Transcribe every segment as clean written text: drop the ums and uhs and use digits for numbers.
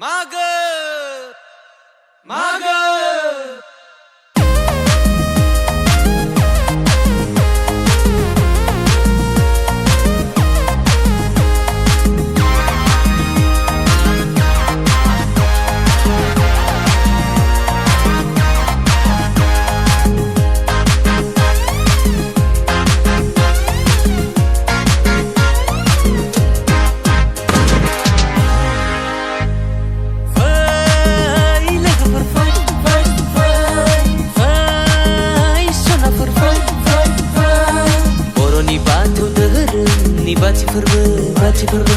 मागो मागो Baci perbe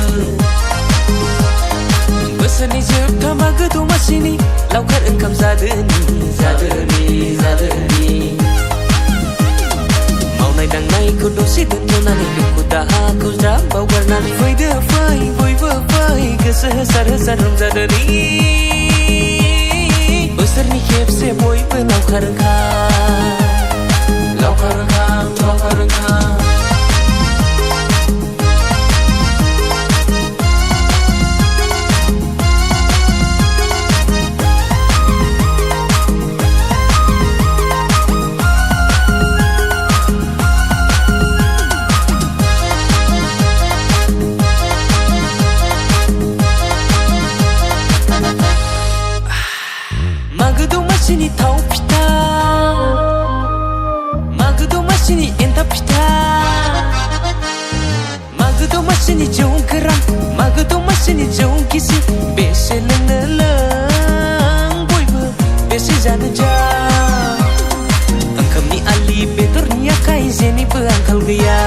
Bosanni जोबथा मागो दमासिनि लावखार ओंखाम जादोनि मावनाय दांनायखौ दसे दोनथ'नानै दुखु दाहाखौ ज्राब बावगारनानै फैदो फै बयबो फै गोसो होसार रंजादोनि बोसोरनि खेबसे बयबो लावखार ओंखाम मागो दमासिनि थाव फिथा मागो दमासिनि एन्थाब फिथा मागो दमासिनि जौ गोरान मागो दमासिनि जौ गिसि बेसे लोंनो लों बयबो बेसे जानो जा ओंखामनि आलि बेदरनि आखाइ जेनिबो आंखाल गैया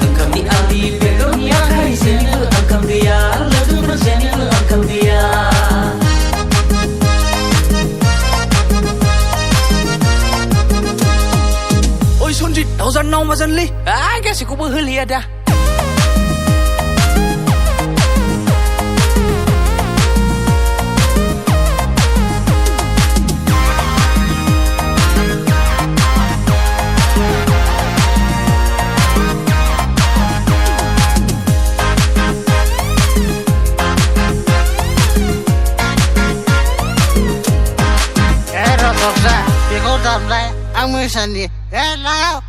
ओंखामनि आलि बेदरनि आखाइ जेनिबो आंखाल गैया लोगोफोर जेनिबो आंखाल गैया Sonjit, tauzan nau mazan li. Kasi ko bahuli ada. Rotoksa, pikir damai, aku sendiri. Lao.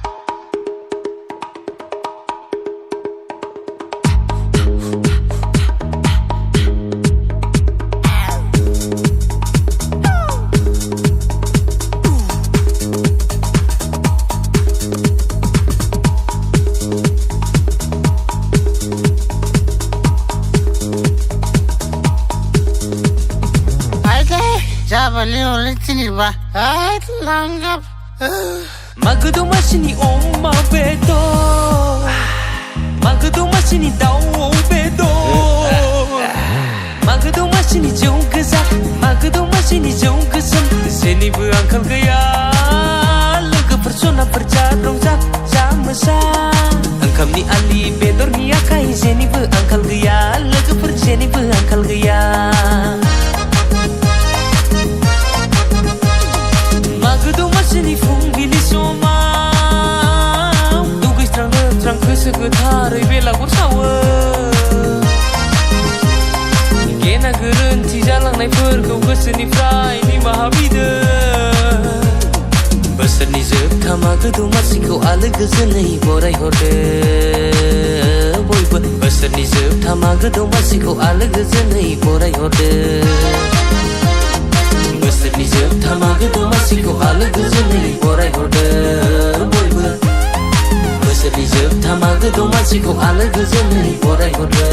Beli oleh sini bah, langgap. Mago damasyini oma bedo, mago damasyini daw bedo, mago damasyini jauh gezak, mago damasyini jauh gesem. Senibu angkal gaya, logoफोर ज'नाफोर रंजा जा ओंखामनि आलि बेदरनि आखाइ जेनिबो आंखाल गैया लोगोफोर जेनिबो आंखाल गैया मागो दमासिनि फुंबिलि समाव दुगैस्रां लोबस्रां गोसो गोथारै बेलागुर सावो गेना गोरोन्थि जालांनायफोरखौ गोसोनिफ्राय निमाहा बिदो बोसोरनि जोबथा मागो दमासिखौ आलो गोजोनै बरायहरदो बयबो बोसोरनि जोबथा मागो दमासिखौ आलो गोजोनै बरायहरदो बोसोरनि जोबथा मागो दमासिखौ आलो गोजोनै बरायहरदो बयबो बोसोरनि जोबथा मागो दमासिखौ आलो गोजोनै बरायहरदो